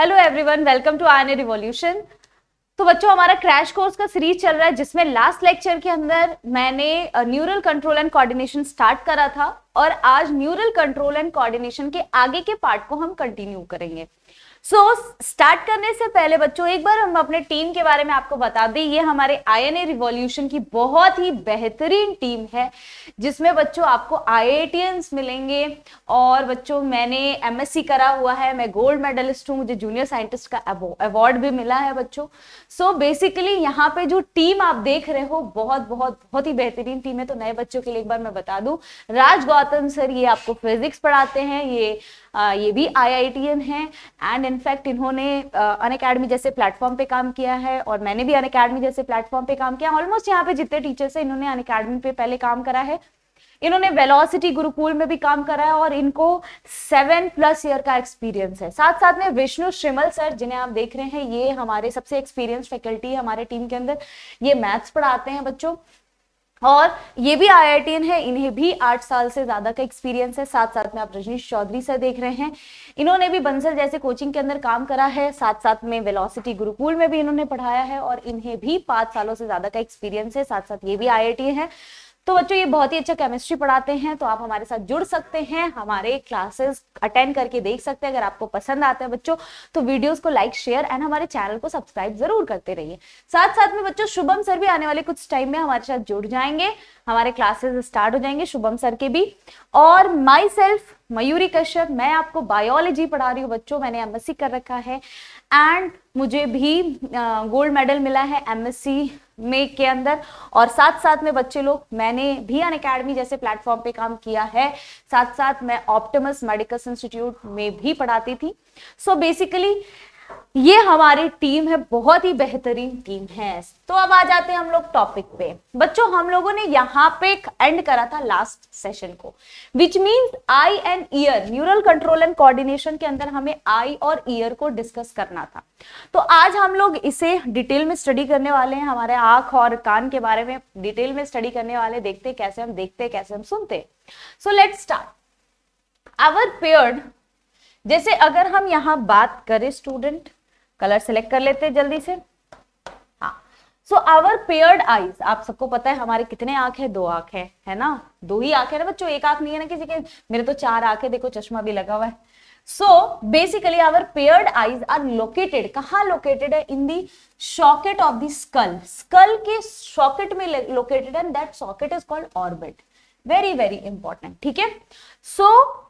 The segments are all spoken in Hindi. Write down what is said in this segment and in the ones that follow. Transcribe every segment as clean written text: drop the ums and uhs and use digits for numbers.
Hello everyone, welcome to INA revolution. तो बच्चों, हमारा क्रैश कोर्स का सीरीज चल रहा है जिसमें लास्ट लेक्चर के अंदर मैंने neural control and coordination start करा था और आज न्यूरल कंट्रोल एंड कोऑर्डिनेशन के आगे के पार्ट को हम कंटिन्यू करेंगे। स्टार्ट करने से पहले बच्चों एक बार हम अपने टीम के बारे में आपको बता दें। ये हमारे आईएनए रिवॉल्यूशन की बहुत ही बेहतरीन टीम है जिसमें बच्चों आपको आईआईटीएंस मिलेंगे और बच्चों मैंने एमएससी करा हुआ है, मैं गोल्ड मेडलिस्ट हूँ, मुझे जूनियर साइंटिस्ट का अवार्ड भी मिला है बच्चों। बेसिकली यहाँ पे जो टीम आप देख रहे हो बहुत बहुत बहुत ही बेहतरीन टीम है। तो नए बच्चों के लिए एक बार मैं बता दूं, राज गौतम सर ये आपको फिजिक्स पढ़ाते हैं, ये भी आईआईटीएन है एंड इनफैक्ट इन्होंने अनअकैडमी जैसे प्लेटफॉर्म पे काम किया है और मैंने भी अनअकैडमी जैसे प्लेटफॉर्म पे काम किया। ऑलमोस्ट यहाँ पे जितने टीचर्स हैं इन्होंने अनअकैडमी पे पहले काम करा है, इन्होंने वेलोसिटी गुरुकुल में भी काम करा है और इनको 7+ ईयर का एक्सपीरियंस है। साथ साथ में विष्णु श्रीमल सर जिन्हें आप देख रहे हैं, ये हमारे सबसे एक्सपीरियंस फैकल्टी है हमारे टीम के अंदर, ये मैथ्स पढ़ाते हैं बच्चों और ये भी आईआईटीएन है, इन्हें भी 8 साल से ज्यादा का एक्सपीरियंस है। साथ साथ में आप रजनीश चौधरी सर देख रहे हैं, इन्होंने भी बंसल जैसे कोचिंग के अंदर काम करा है, साथ साथ में वेलोसिटी गुरुकुल में भी इन्होंने पढ़ाया है और इन्हें भी 5 सालों से ज्यादा का एक्सपीरियंस है। साथ साथ ये भी आईआईटी है। तो बच्चों ये बहुत ही अच्छा केमिस्ट्री पढ़ाते हैं, तो आप हमारे साथ जुड़ सकते हैं, हमारे क्लासेस अटेंड करके देख सकते हैं। अगर आपको पसंद आता है बच्चों तो वीडियोस को लाइक शेयर एंड हमारे चैनल को सब्सक्राइब जरूर करते रहिए। साथ साथ में बच्चों शुभम सर भी आने वाले कुछ टाइम में हमारे साथ जुड़ जाएंगे, हमारे क्लासेस स्टार्ट हो जाएंगे शुभम सर के भी। और माई सेल्फ मयूरी कश्यप, मैं आपको बायोलॉजी पढ़ा रही हूँ बच्चों, मैंने एमएससी कर रखा है एंड मुझे भी गोल्ड मेडल मिला है एमएससी में के अंदर। और साथ साथ में बच्चे लोग, मैंने भी अनअकैडमी जैसे प्लेटफॉर्म पे काम किया है, साथ साथ मैं ऑप्टिमस मेडिकल इंस्टीट्यूट में भी पढ़ाती थी। बेसिकली ये हमारी टीम है, बहुत ही बेहतरीन टीम है। तो अब आ जाते हैं हम लोग टॉपिक पे। बच्चों हम लोगों ने यहाँ पे एंड करा था लास्ट सेशन को, which means I and year, neural control and coordination के अंदर हमें आई और ईयर को डिस्कस करना था। तो आज हम लोग इसे डिटेल में स्टडी करने वाले हैं, हमारे आंख और कान के बारे में डिटेल में स्टडी करने वाले, देखते कैसे हम देखते कैसे हम सुनते। So let's start our paired. जैसे अगर हम यहां बात करें स्टूडेंट, कलर सेलेक्ट कर लेते हैं जल्दी से। हाँ, सो आवर पेयर्ड आईज, आप सबको पता है हमारे कितने आंख है, 2 आंख है ना, 2 ही आंख है ना बच्चों, एक आंख नहीं है ना किसी के, मेरे तो 4 आंख है, देखो चश्मा भी लगा हुआ है। Basically our paired eyes are located, कहां लोकेटेड है, in the socket of the skull, skull के सॉकेट में located and that socket is called orbit. Very very important, ठीक है।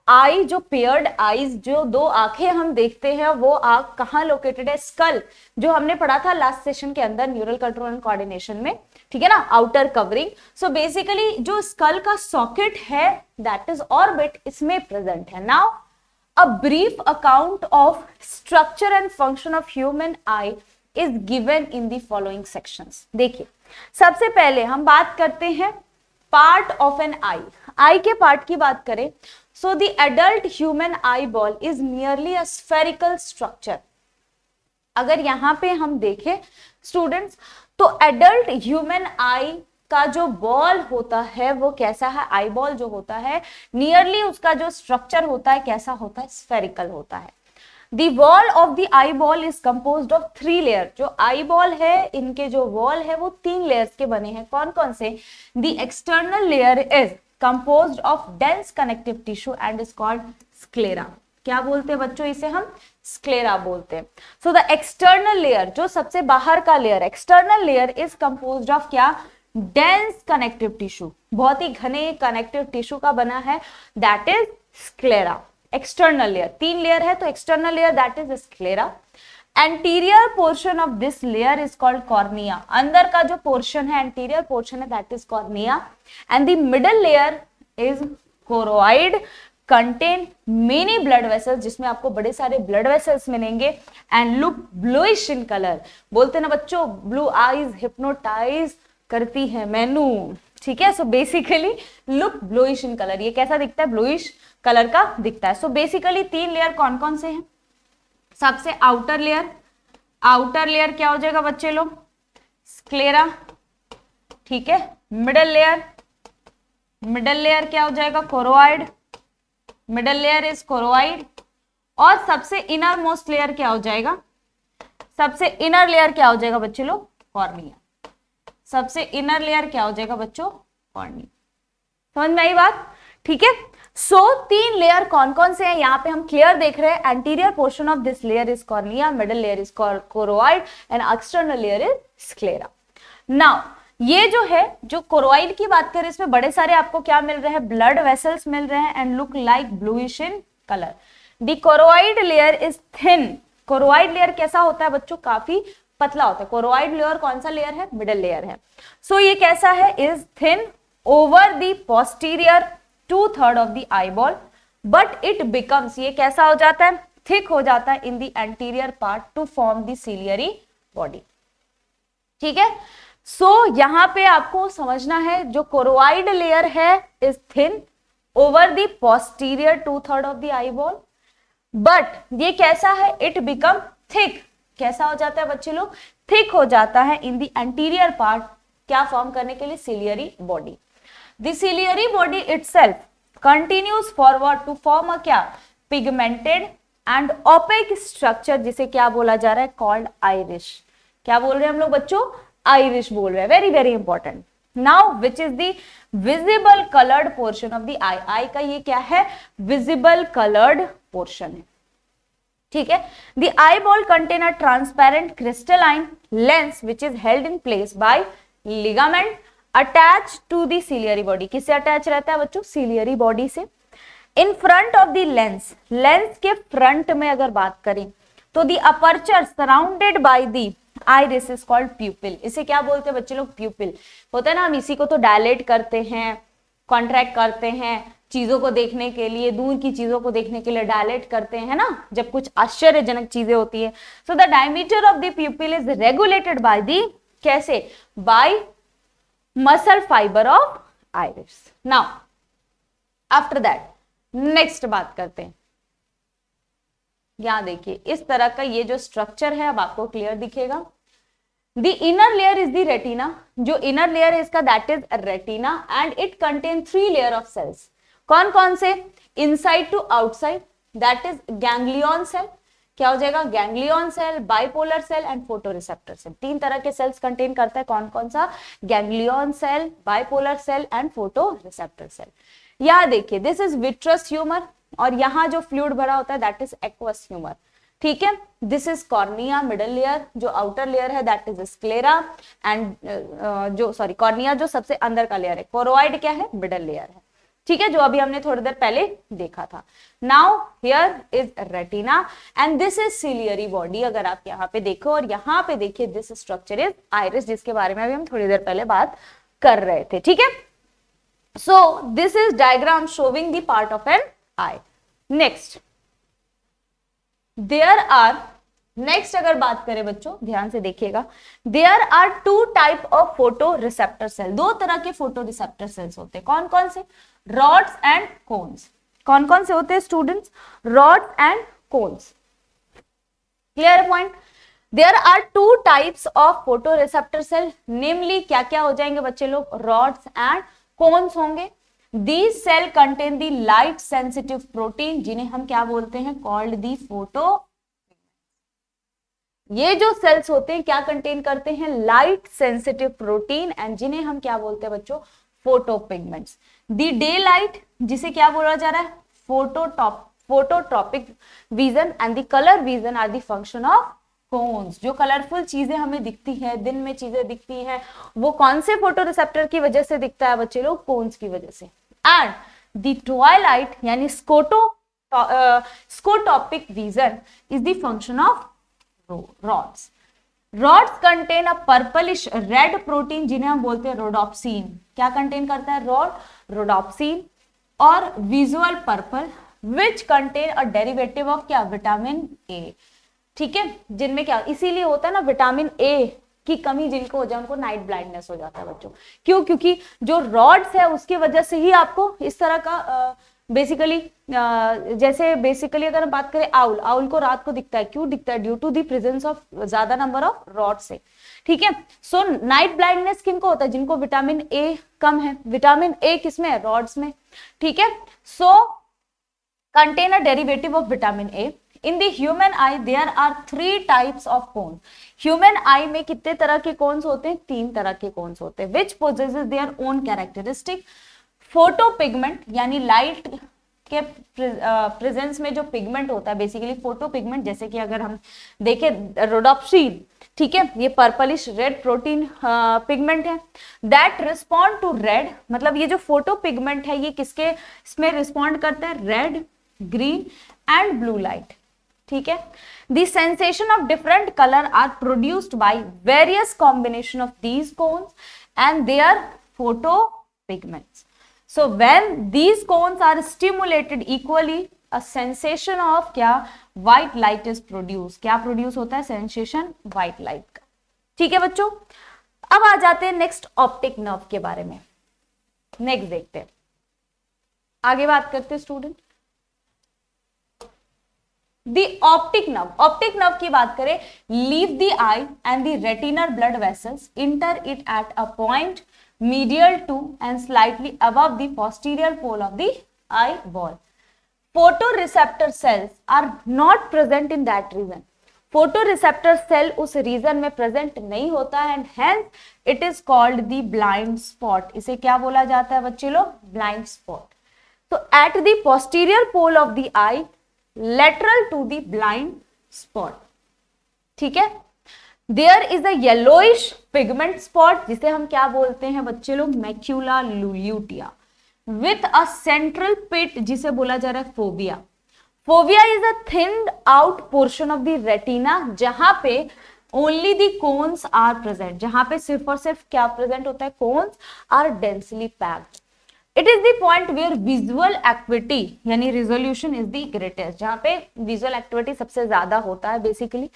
आई जो पेयर्ड आईज, जो 2 आंखें हम देखते हैं, वो आंख कहां लोकेटेड है, स्कल, जो हमने पढ़ा था लास्ट सेशन के अंदर न्यूरल कंट्रोल एंड कोऑर्डिनेशन में, ठीक है ना, आउटर कवरिंग। बेसिकली जो स्कल का सॉकेट है दैट इज ऑर्बिट, इसमें प्रेजेंट है। Now a brief account of structure and function of human I is given in the following sections. देखिए सबसे पहले हम बात करते हैं पार्ट ऑफ एन आई के पार्ट की बात करें। The adult human eye ball is nearly a spherical structure. अगर यहां पे हम देखें स्टूडेंट्स, तो एडल्ट ह्यूमन आई का जो बॉल होता है वो कैसा है, आई बॉल जो होता है नियरली उसका जो स्ट्रक्चर होता है कैसा होता है, स्फेरिकल होता है। The wall of the eyeball is composed of 3 layer। जो eyeball है इनके जो wall है वो 3 layers के बने हैं। कौन कौन से? The external layer is composed of dense connective tissue and is called sclera। क्या बोलते हैं बच्चों इसे हम? स्क्लेरा बोलते हैं। So the external layer, जो सबसे बाहर का layer, external layer is composed of क्या? Dense connective tissue, बहुत ही घने कनेक्टिव टिश्यू का बना है, that is sclera। External layer, 3 layer है तो external layer that is sclera. Anterior portion of this layer is called cornea. अंदर का जो पोर्शन है, एंटीरियर पोर्शन है, that is cornea. And the middle layer is choroid, contain many blood vessels, जिसमें आपको बड़े सारे ब्लड वेसल्स मिलेंगे and look bluish in colour. बोलते ना बच्चों, ब्लू आईज हिप्नोटाइज करती है मैनू, ठीक है। Basically look bluish in colour, ये कैसा दिखता है, ब्लूइश कलर का दिखता है। बेसिकली 3 लेयर कौन कौन से हैं? सबसे आउटर लेयर, आउटर लेयर क्या हो जाएगा बच्चे लोग, स्क्लेरा, ठीक है। मिडल लेयर, मिडल लेयर क्या हो जाएगा, choroid, middle layer is choroid. और सबसे इनर मोस्ट लेयर क्या हो जाएगा, सबसे इनर लेयर क्या हो जाएगा बच्चे लोग, कॉर्निया। सबसे इनर लेयर क्या हो जाएगा बच्चों, कॉर्निया। समझ में आई बात, ठीक है। सो तीन लेयर कौन कौन से हैं यहाँ पे हम क्लियर देख रहे हैं। Anterior portion of this layer is cornea, middle layer is choroid and external layer is sclera. Now ये जो है, जो कोरोइड की बात करें, इसमें बड़े सारे आपको क्या मिल रहे हैं, ब्लड वेसल्स मिल रहे हैं and look like bluish in colour. The choroid layer is thin. Choroid layer कैसा होता है बच्चों, काफी पतला होता है। कोरोइड लेयर कौन सा लेयर है, मिडिल लेयर है। सो ये कैसा है, is thin over the posterior 2/3 of the eyeball, but it becomes, ये कैसा हो जाता है, थिक हो जाता है in the anterior part two form the ciliary body. ठीक है। सो यहां पे आपको समझना है, जो कोरोइड लेयर है is thin over the posterior 2/3 of the eyeball, but ये कैसा है, इट बिकम थिक, कैसा हो जाता है बच्चे लोग, थिक हो जाता है इन द एंटीरियर पार्ट, क्या फॉर्म करने के लिए, ciliary body. The ciliary body itself continues forward to form a क्या, पिगमेंटेड एंड ओपेक स्ट्रक्चर, जिसे क्या बोला जा रहा है, कॉल्ड आइरिश। क्या बोल रहे हैं हम लोग बच्चों, आइरिश बोल रहे हैं, very very important. Now which is the visible coloured portion of the eye, eye का ये क्या है, विजिबल कलर्ड पोर्शन है। ठीक है। The eyeball contain a transparent crystalline lens which is held in place by ligament attach to the ciliary body. किससे अटैच रहता है बच्चों, सिलियरी बॉडी से। In front of the lens, lens के फ्रंट में अगर बात करें तो the aperture surrounded by the iris is called pupil. इसे क्या बोलते हैं बच्चे लोग, प्यूपिल होता है ना। हम इसी को तो डायलेट करते हैं, कॉन्ट्रैक्ट करते हैं, चीजों को देखने के लिए, दूर की चीजों को देखने के लिए डायलेट करते हैं ना, जब कुछ आश्चर्यजनक चीजें होती है। So the diameter of the pupil is regulated by the, कैसे, by muscle fibre of iris. Now after that next बात करते हैं। यहां देखिए इस तरह का ये जो स्ट्रक्चर है, अब आपको क्लियर दिखेगा। The inner layer is the retina, जो इनर लेयर है इसका, that is retina and it contain 3 layer of cells. कौन कौन से, inside to outside, that is ganglion cell, क्या हो जाएगा, ganglion cell, bipolar cell and photoreceptor cell. 3 तरह के सेल्स कंटेन करता है, कौन कौन सा, ganglion cell, bipolar cell and photoreceptor cell. यहां देखिए दिस इज विट्रस ह्यूमर, और यहां जो फ्लूइड भरा होता है दैट इज एक्वस ह्यूमर। ठीक है। This is cornea, middle layer, जो आउटर लेयर है दैट इज स्क्लेरा एंड जो सॉरी कॉर्निया जो सबसे अंदर का लेयर है, कोरोइड क्या है, मिडल लेयर है। ठीक है, जो अभी हमने थोड़ी देर पहले देखा था। Now here is retina and this is ciliary body. अगर आप यहाँ पे देखो और यहाँ पे देखिए, दिस स्ट्रक्चर इज आइरिस, जिसके बारे में अभी हम थोड़ी देर पहले बात कर रहे थे। ठीक है। So this is diagram showing the part of an eye. Next there are, next अगर बात करें बच्चों ध्यान से देखिएगा, there are 2 type of photo receptor cell. 2 तरह के फोटो रिसेप्टर सेल्स होते हैं। कौन कौन से, रॉड्स एंड कोन्स। कौन कौन से होते हैं students, rods and cones. Clear point. There are 2 types of photo receptor cell, namely क्या क्या हो जाएंगे बच्चे लोग, रॉड्स एंड कोन्स होंगे। These cell contain the light sensitive protein, जिन्हें हम क्या बोलते हैं, कॉल्ड दी फोटो। ये जो सेल्स होते हैं क्या कंटेन करते हैं, लाइट सेंसिटिव प्रोटीन, एंड जिन्हें हम क्या बोलते हैं बच्चों, photo pigments. The daylight, जिसे क्या बोला जा रहा है, phototropic vision and the colour vision are the function of cones. जो कलरफुल चीजें हमें दिखती है, दिन में चीजें दिखती हैं, वो कौन से फोटो रिसेप्टर की वजह से दिखता है बच्चे लोग, कोन्स की वजह से। एंड द ट्वाइलाइट यानी scotopic vision is the function of rods. Rods contain a purplish red protein, जिन्हें हम बोलते हैं रोडोप्सिन। क्या कंटेन करता है, रोडोप्सिन और visual purple, which contain a derivative of क्या, विटामिन ए। ठीक है, जिनमें क्या, इसीलिए होता है ना, विटामिन ए की कमी जिनको हो जाए उनको नाइट ब्लाइंडनेस हो जाता है बच्चों। क्यों, क्योंकि जो रॉड्स है उसकी वजह से ही आपको इस तरह का बेसिकली जैसे बेसिकली अगर हम बात करें, आउल को रात को दिखता है, क्यों दिखता है, due to the presence of ज्यादा नंबर ऑफ रॉड से। ठीक है। सो नाइट ब्लाइंडनेस किनको होता है, जिनको विटामिन ए कम है। विटामिन ए किसमें है, रॉड्स में। ठीक है। So contain a derivative of vitamin A in the human eye there are 3 types of cone. Human eye में कितने तरह के कोन्स होते हैं? 3 तरह के कोन्स होते हैं, which possesses their own characteristic. Photo pigment यानी लाइट के प्रेजेंस में जो पिगमेंट होता है, बेसिकली फोटो पिगमेंट, जैसे कि अगर हम देखें रोडोप्सिन, ठीक है, ये पर्पलिश रेड प्रोटीन पिगमेंट है, दैट रिस्पॉन्ड टू रेड, मतलब ये जो फोटो पिगमेंट है ये किसके इसमें रिस्पॉन्ड करता है? Red, green and blue light, ठीक है। The sensation of different colour are produced by various combination of these cones and their photo pigments. So when these cones are stimulated equally, a sensation of क्या white light is produced। क्या प्रोड्यूस होता है? सेंसेशन white light का, ठीक है बच्चों। अब आ जाते हैं नेक्स्ट ऑप्टिक नर्व के बारे में। नेक्स्ट देखते हैं, आगे बात करते हैं स्टूडेंट। दी ऑप्टिक नर्व, ऑप्टिक नर्व की बात करें, leave the I and the retinal blood vessels, inter it at a point medial to and slightly above the posterior pole of the eyeball. Photoreceptor cells are not present in that region. Photoreceptor cell उस रीजन में प्रेजेंट नहीं होता है and hence it is called the blind spot। इसे क्या बोला जाता है बच्चे लोग? blind spot। तो at the posterior pole of the eye, lateral to the blind spot, ठीक है। There is a yellowish pigment spot, जिसे हम क्या बोलते हैं बच्चे लोग? Macula lutea, with a central pit, जिसे बोला जा रहा है fovea. Fovea is a thinned out portion of the retina, जहां पे only the cones are present, जहां पे सिर्फ और सिर्फ क्या प्रेजेंट होता है? cones are densely packed। It is the point where visual acuity यानी resolution is the greatest, जहां पे visual acuity सबसे ज्यादा होता है basically.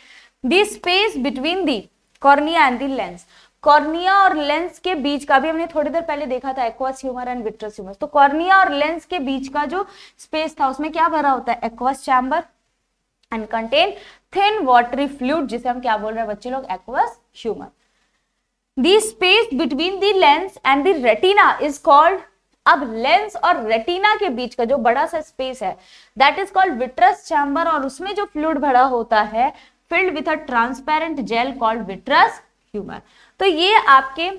The space between the cornea and the lens, cornea और लेंस के बीच का भी हमने थोड़ी देर पहले देखा था, aqueous humour and vitreous humour. तो कॉर्निया और लेंस के बीच का जो स्पेस था उसमें क्या भरा होता है? Aqueous chamber and contain thin watery fluid, जिसे हम क्या बोल रहे हैं बच्चे लोग? Aqueous humour. The space between the lens and the retina is called, अब लेंस और रेटिना के बीच का जो बड़ा सा स्पेस है that is called vitreous chamber, और उसमें जो फ्लूइड भरा होता है filled with a transparent gel called vitreous humor। तो ये आपके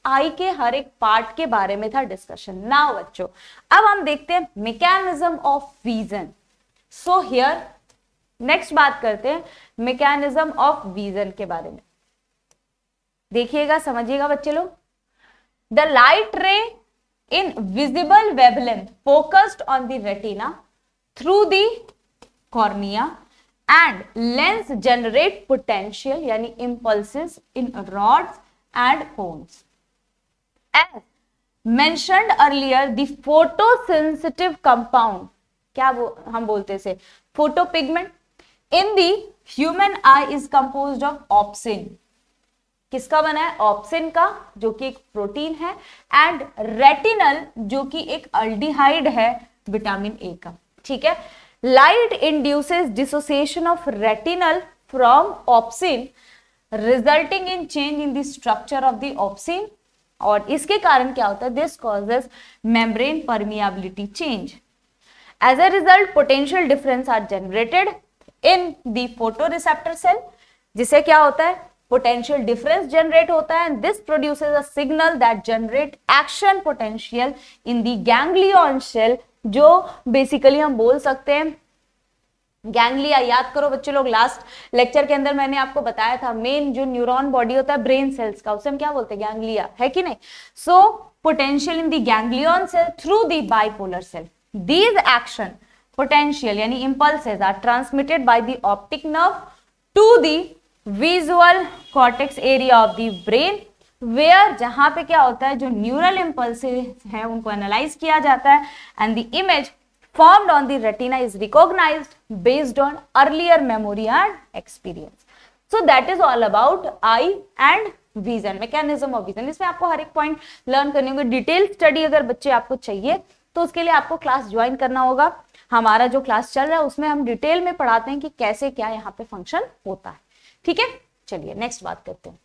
आई के हर एक पार्ट के बारे में था डिस्कशन। नाउ बच्चों अब हम देखते हैं mechanism of vision. So here next बात करते हैं मैकेनिज्म ऑफ विजन के बारे में। देखिएगा, समझिएगा बच्चे लोग। द लाइट रे in visible wavelength focused on the retina through the cornea and lens generate potential यानी impulses in rods and cones। As mentioned earlier, the photosensitive compound, क्या हम बोलते से? photopigment in the human eye is composed of opsin। किसका बना है? ऑप्सिन का, जो कि एक प्रोटीन है, एंड रेटिनल, जो कि एक अल्डिहाइड है विटामिन ए का, ठीक है। Light induces dissociation of retinal from opsin, resulting in change in the structure of the opsin, और इसके कारण क्या होता है? This causes membrane permeability change। As a result, potential difference are generated in the photoreceptor cell, जिसे क्या होता है? पोटेंशियल डिफरेंस जनरेट होता है, and this produces a signal that generate action potential in the ganglion cell, जो बेसिकली हम बोल सकते हैं गैंग्लिया। याद करो बच्चे लोग, लास्ट लेक्चर के अंदर मैंने आपको बताया था मेन जो न्यूरॉन बॉडी होता है ब्रेन सेल्स का, उसे हम क्या बोलते हैं? गैंग्लिया, है कि नहीं? So potential in the ganglion cell through the bipolar cell. These action potential यानी impulses are transmitted by the optic nerve to the visual cortex area of the brain, where जहां पे क्या होता है? जो न्यूरल इंपल्सेस हैं उनको एनालाइज किया जाता है, and the image formed on the retina is recognized based on earlier memory and experience। So that is all about eye and vision, mechanism of vision। इसमें आपको हर एक पॉइंट लर्न करने होंगे। डिटेल स्टडी अगर बच्चे आपको चाहिए तो उसके लिए आपको क्लास ज्वाइन करना होगा। हमारा जो क्लास चल रहा है उसमें हम डिटेल में पढ़ाते हैं कि कैसे क्या यहाँ पे फंक्शन होता है, ठीक है। चलिए नेक्स्ट बात करते हैं।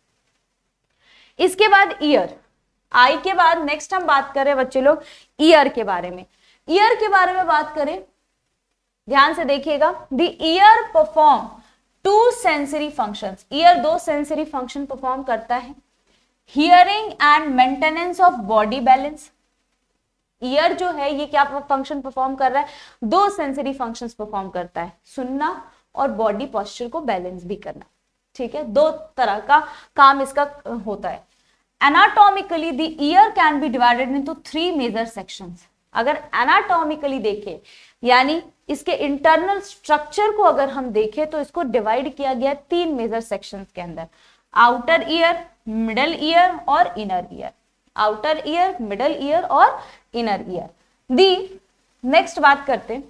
इसके बाद ईयर, आई के बाद नेक्स्ट हम बात करें बच्चे लोग ईयर के बारे में। ईयर के बारे में बात करें ध्यान से देखिएगा, the ear perform two sensory functions, ear दो सेंसरी फंक्शन परफॉर्म करता है, hearing and maintenance of body balance. Ear जो है ये क्या फंक्शन परफॉर्म कर रहा है, दो सेंसरी फंक्शंस परफॉर्म करता है, सुनना और बॉडी पोस्चर को बैलेंस भी करना, ठीक है, दो तरह का काम इसका होता है। Anatomically the ear can be divided into three major sections. अगर एनाटॉमिकली देखें यानी इसके इंटरनल स्ट्रक्चर को अगर हम देखें तो इसको डिवाइड किया गया तीन मेजर सेक्शंस के अंदर, आउटर ईयर, मिडल ईयर और inner ear. Outer ear, middle ear और इनर ईयर। दी नेक्स्ट बात करते हैं,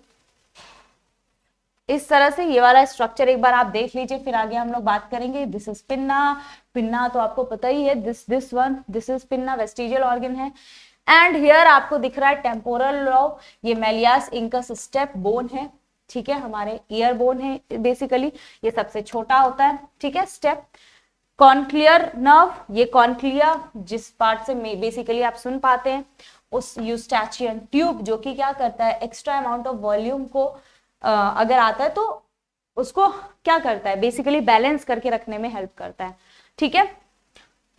इस तरह से ये वाला स्ट्रक्चर एक बार आप देख लीजिए, फिर आगे हम लोग बात करेंगे। दिस इज पिन्ना, पिन्ना तो आपको पता ही है, this one, this is pinna, vestigial organ है। एंड हियर आपको दिख रहा है टेम्पोरल लॉब, ये मेलियास इंकस स्टेप बोन है, ठीक है, हमारे ईयर बोन है बेसिकली, ये सबसे छोटा होता है, ठीक है, स्टेप। कॉन्क्लियर नर्व, ये कॉन्क्लिया जिस पार्ट से बेसिकली आप सुन पाते हैं, उस यूस्टैचियन ट्यूब जो कि क्या करता है, एक्स्ट्रा अमाउंट ऑफ वॉल्यूम को अगर आता है तो उसको क्या करता है, बेसिकली बैलेंस करके रखने में हेल्प करता है, ठीक है।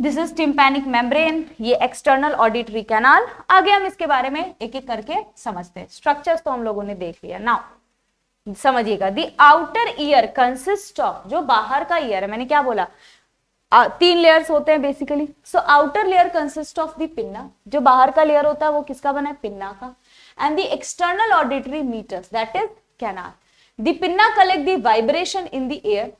दिस इज टिम्पैनिक मेम्ब्रेन, ये एक्सटर्नल ऑडिटरी कैनाल। आगे हम इसके बारे में एक एक करके समझते हैं। स्ट्रक्चर्स तो हम लोगों ने देख लिया, नाउ समझिएगा। The outer ear consist of, जो बाहर का ईयर है, मैंने क्या बोला, तीन लेयर्स होते हैं basically. So outer layer consist of the pinna, जो बाहर का लेयर होता है वो किसका बना है, पिन्ना का। And the external auditory meatus, that is canal. The pinna collect the vibration in the air,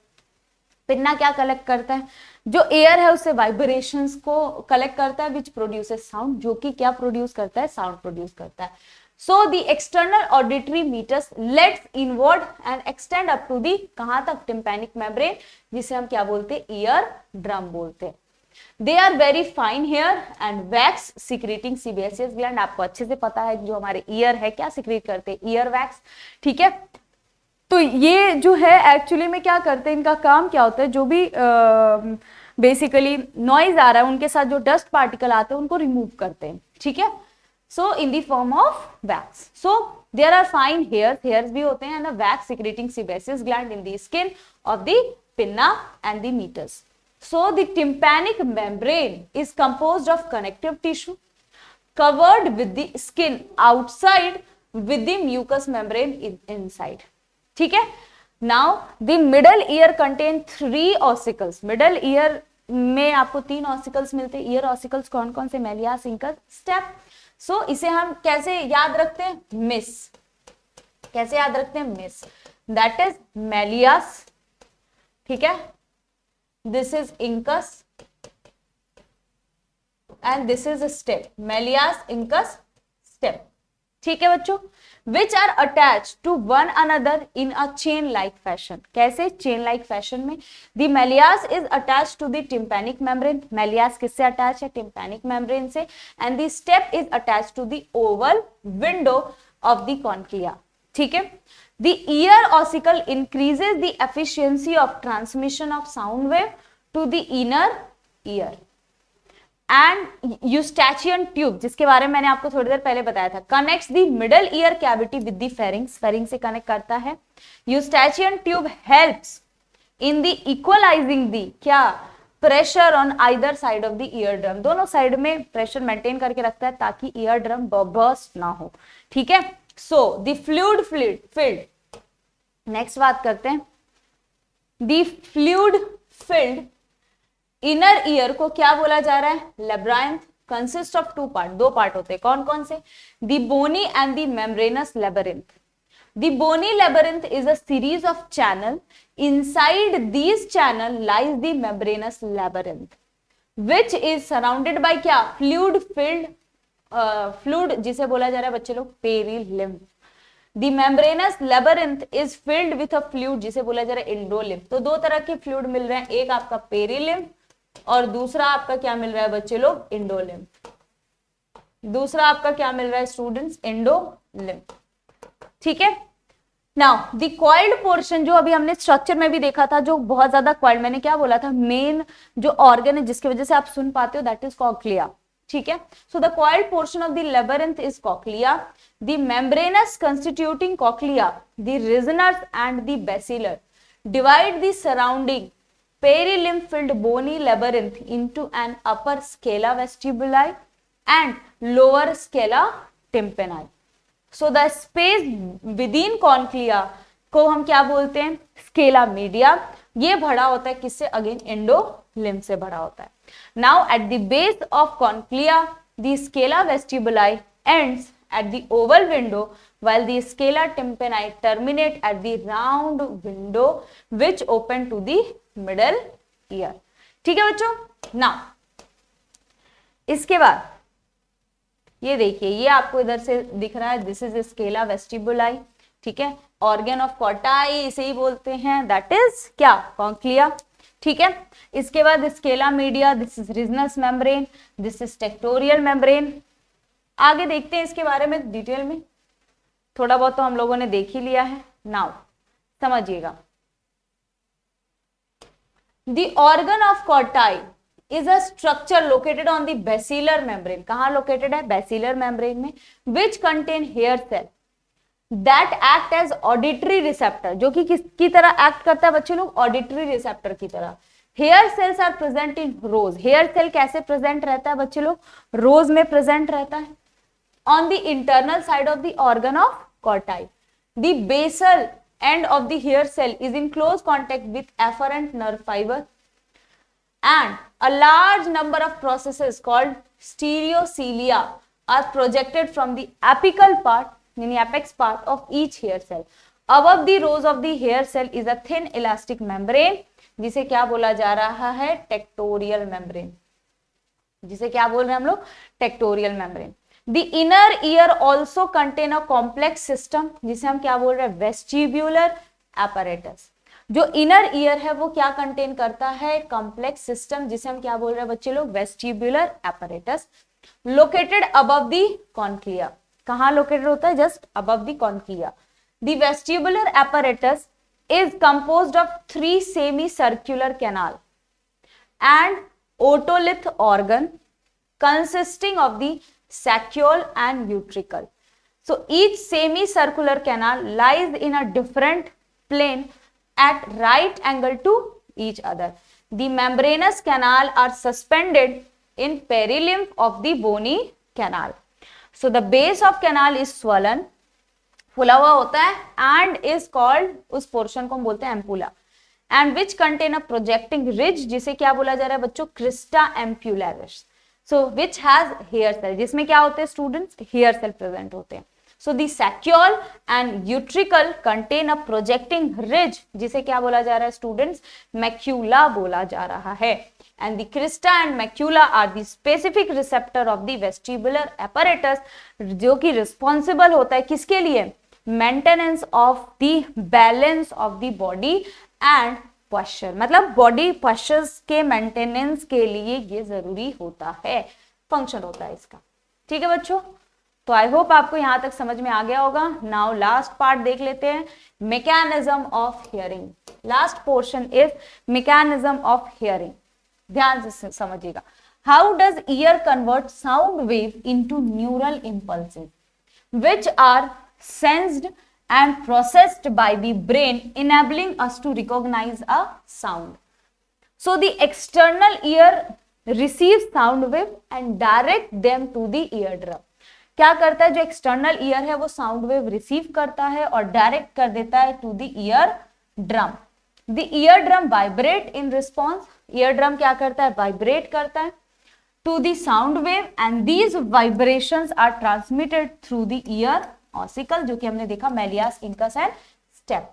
pinna क्या कलेक्ट करता है, जो एयर है उससे वाइब्रेशंस को कलेक्ट करता है, विच प्रोड्यूसेस साउंड, जो कि क्या प्रोड्यूस करता है, साउंड प्रोड्यूस करता है। So the external auditory meatus leads inward and extend up to the, कहां तक, टिम्पैनिक मेम्ब्रेन, जिसे हम क्या बोलते हैं, ईयर ड्रम बोलते हैं। They are very fine hair and wax secreting sebaceous gland, आपको अच्छे से पता है जो हमारे ईयर है क्या सिक्रेट करते हैं, ईयर वैक्स, ठीक है। तो ये जो है एक्चुअली में क्या करते हैं, इनका काम क्या होता है, जो भी बेसिकली नॉइज आ रहा है उनके साथ जो डस्ट पार्टिकल आते हैं उनको रिमूव करते हैं, ठीक है। So in the form of wax, so there are fine hairs भी होते हैं, and wax secreting sebaceous gland in the skin of the pinna and the meatus. So the tympanic membrane is composed of connective tissue covered with the skin outside with the mucous membrane inside, ठीक है। Now the middle ear contain 3 ossicles, middle ear में आपको 3 ऑसिकल्स मिलते हैं। ईयर ऑसिकल्स कौन कौन से, मेलियास, इंकस, स्टेप। सो इसे हम कैसे याद रखते हैं, मिस, कैसे याद रखते हैं, मिस, दैट इज मेलियास, ठीक है, this is incus and this is stapes, malleus, incus, stapes, ठीक है बच्चों। Which are attach to one another in a chain like fashion, कैसे, चेन लाइक फैशन में। The malleus is attach to the tympanic membrane, malleus किससे अटैच है, टिम्पैनिक मेम्ब्रेन से। And the stapes is attach to the oval window of the cochlea, ठीक है। The ear ossicle increases the efficiency of transmission of sound wave to the inner ear. And eustachian tube, जिसके बारे में मैंने आपको थोड़ी देर पहले बताया था, connects the middle ear cavity with the pharynx, फेरिंग से कनेक्ट करता है। यूस्टैचियन tube helps in the equalising the क्या, pressure on either side of the ear drum, दोनों साइड में प्रेशर मेंटेन करके रखता है ताकि ईयर ड्रम बर्स्ट ना हो, ठीक है। So the fluid filled, next बात करते हैं, the fluid filled inner ear को क्या बोला जा रहा है, labyrinth, consist of 2 part, 2 part होते हैं, कौन कौन से, the bony and the membranous labyrinth. The bony labyrinth is a series of channel, inside these channel lies the membranous labyrinth which is surrounded by क्या, फ्लूइड फील्ड, फ्लूइड जिसे बोला जा रहा है बच्चे लोग perilymph. The membranous labyrinth is filled with a fluid जिसे बोला जा रहा है एंडोलिम्फ। तो 2 तरह के फ्लूइड मिल रहे हैं, एक आपका पेरिलिम्फ और दूसरा आपका क्या मिल रहा है बच्चे लोग, एंडोलिम्फ। दूसरा आपका क्या मिल रहा है स्टूडेंट्स, एंडोलिम्फ, ठीक है। नाउ द कॉइल्ड पोर्शन, जो अभी हमने स्ट्रक्चर में भी देखा था, जो बहुत ज्यादा कॉइल्ड, मैंने क्या बोला था, मेन जो ऑर्गन है जिसकी वजह से आप सुन पाते हो, दैट इज कॉक्लिया, ठीक है. So the coiled portion of the labyrinth is cochlea, the membranous constituting cochlea, the resonance and the basilar divide the surrounding perilymph filled bony labyrinth into an upper scala vestibuli and lower scala tympani. So the space within conchlea को हम क्या बोलते हैं, स्केला मीडिया. ये भरा होता है किससे, अगेन एंडोलिम्फ से भरा होता है. Now at the base of cochlea the scala vestibuli ends at the oval window while the scala tympani terminate at the round window which open to the middle ear. ठीक है बच्चों. नाउ इसके बाद ये देखिए, ये आपको इधर से दिख रहा है, दिस इज स्केला वेस्टिबुलाई. ठीक है, ऑर्गन ऑफ कॉटाई इसे ही बोलते हैं, दैट इज क्या, कॉन्क्लिया. ठीक है, इसके बाद scala media, this is Reissner's membrane, this is tectorial membrane. आगे देखते हैं इसके बारे में डिटेल में, थोड़ा बहुत तो हम लोगों ने देख ही लिया है. नाउ समझिएगा, the organ of Corti is a structure located on the basilar membrane. कहाँ लोकेटेड है, बेसिलर मेम्ब्रेन में, which contain hair cell that act as auditory receptor. जो कि किसकी तरह एक्ट करता है बच्चे लोग, ऑडिटरी रिसेप्टर की तरह. Hair cells are present in rows. Hair cell कैसे प्रेजेंट रहता है बच्चे लोग, रोज में प्रेजेंट रहता है. On the internal side of the organ of Corti the basal end of the hair cell is in close contact with afferent nerve fibre and a large number of processes called stereocilia are projected from the apical part, meaning apex part of each hair cell. Above the rows of the hair cell is a thin elastic membrane, जिसे क्या बोला जा रहा है, टेक्टोरियल मेम्ब्रेन. जिसे क्या बोल रहे हैं हम लोग, tectorial membrane. The inner ear also contain a complex system, जिसे हम क्या बोल रहे हैं, वेस्टिब्यूलर apparatus. जो इनर ईयर है वो क्या कंटेन करता है, कॉम्प्लेक्स सिस्टम, जिसे हम क्या बोल रहे हैं बच्चे लोग, vestibular apparatus, located above the cochlea. कहाँ लोकेटेड होता है, just above the cochlea. The vestibular apparatus is composed of 3 semi circular canal and otolith organ consisting of the saccule and utricle. So each semicircular canal lies in a different plane at right angle to each other. The membranous canal are suspended in perilymph of the bony canal. So the base of canal is swollen, फुला हुआ होता है, and is called, उस पोर्शन को हम बोलते हैं ampulla, and which contain a projecting ridge, जिसे क्या बोला जा रहा है बच्चों, Crysta ampullaris. So which has hair cell, जिसमें क्या होते हैं स्टूडेंट्स, हेयर सेल प्रेजेंट होते हैं. So the saccule and utricle contain a projecting ridge, जिसे क्या बोला जा रहा है स्टूडेंट्स, मैक्यूला बोला जा रहा है. And the crista and macula are the specific receptor of the vestibular apparatus, जो कि responsible होता है किसके लिए, maintenance of the balance of the body and posture. मतलब body postures के maintenance के लिए ये जरूरी होता है, फंक्शन होता है इसका. ठीक है बच्चों, तो आई होप आपको यहां तक समझ में आ गया होगा. नाउ लास्ट पार्ट देख लेते हैं, mechanism of hearing. Last portion is mechanism of hearing. ध्यान से समझिएगा. How does ear convert sound wave into neural impulses which are sensed and processed by the brain enabling us to recognize a sound. So the external ear receives sound wave and direct them to the eardrum. क्या करता है, जो एक्सटर्नल ईयर है वो साउंड वेव रिसीव करता है और डायरेक्ट कर देता है to the ear drum. The ear drum vibrate in response. Ear drum क्या करता है, वाइब्रेट करता है to the sound wave and these vibrations are transmitted through the ear ossicle, जो कि हमने देखा malleus, incus and stapes,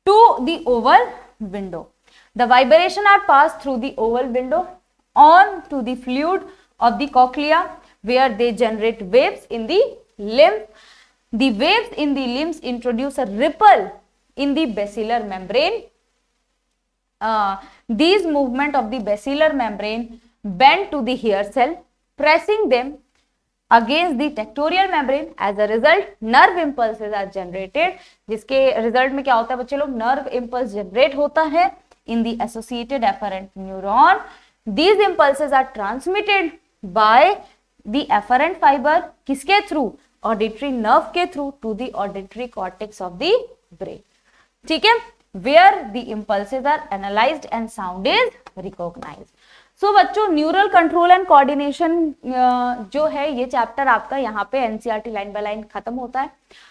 to the oval window. The vibration are pass through the oval window on to the fluid of the cochlea, where they generate waves in the lymph. The waves in the limbs introduce a ripple in the basilar membrane. These movement of the basilar membrane bend to the hair cell, pressing them against the tectorial membrane. As a result, nerve impulses are generated. जिसके result में क्या होता है बच्चे लोग, nerve impulse generate होता है. in the associated afferent neuron. These impulses are transmitted by the afferent fibre, किसके थ्रू, ऑडिटरी नर्व के through to the auditory cortex of the brain, ठीक है, where the impulses are analysed and sound is recognised. So बच्चों न्यूरल कंट्रोल एंड कोऑर्डिनेशन जो है ये चैप्टर आपका यहाँ पे एनसीईआरटी लाइन बाय लाइन खत्म होता है।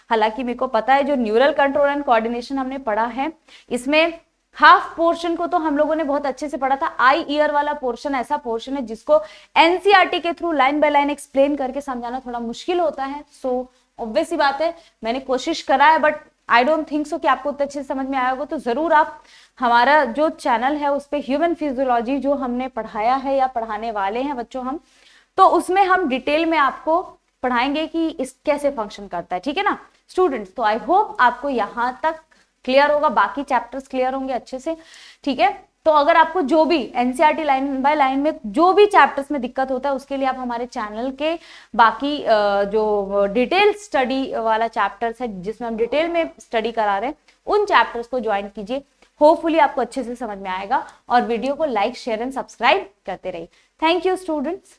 हालांकि मेरे को पता है जो न्यूरल कंट्रोल एंड कोऑर्डिनेशन हमने पढ़ा है इसमें हाफ पोर्शन को तो हम लोगों ने बहुत अच्छे से पढ़ा था। आई ईयर वाला पोर्शन ऐसा पोर्शन है जिसको एनसीईआरटी के through line by line explain करके समझाना थोड़ा मुश्किल होता है। सो ऑब्वियस सी बात है मैंने कोशिश करा है, but I don't think so कि आपको उतने अच्छे से समझ में आया होगा। तो जरूर आप हमारा जो चैनल है उस पे ह्यूमन फिजियोलॉजी जो हमने पढ़ाया है या पढ़ाने वाले हैं बच्चों हम, तो उसमें हम डिटेल में आपको पढ़ाएंगे कि इस कैसे फंक्शन करता है, ठीक है ना स्टूडेंट्स। तो आई होप आपको यहाँ तक क्लियर होगा, बाकी चैप्टर्स क्लियर होंगे अच्छे से, ठीक है। तो अगर आपको जो भी एनसीईआरटी लाइन बाय लाइन में जो भी चैप्टर्स में दिक्कत होता है उसके लिए आप हमारे चैनल के बाकी जो डिटेल स्टडी वाला चैप्टर्स है जिसमें हम डिटेल में स्टडी करा रहे हैं उन चैप्टर्स को ज्वाइन कीजिए। होपफुली आपको अच्छे से समझ में आएगा और वीडियो को लाइक शेयर एंड सब्सक्राइब करते रहिए। Thank you students.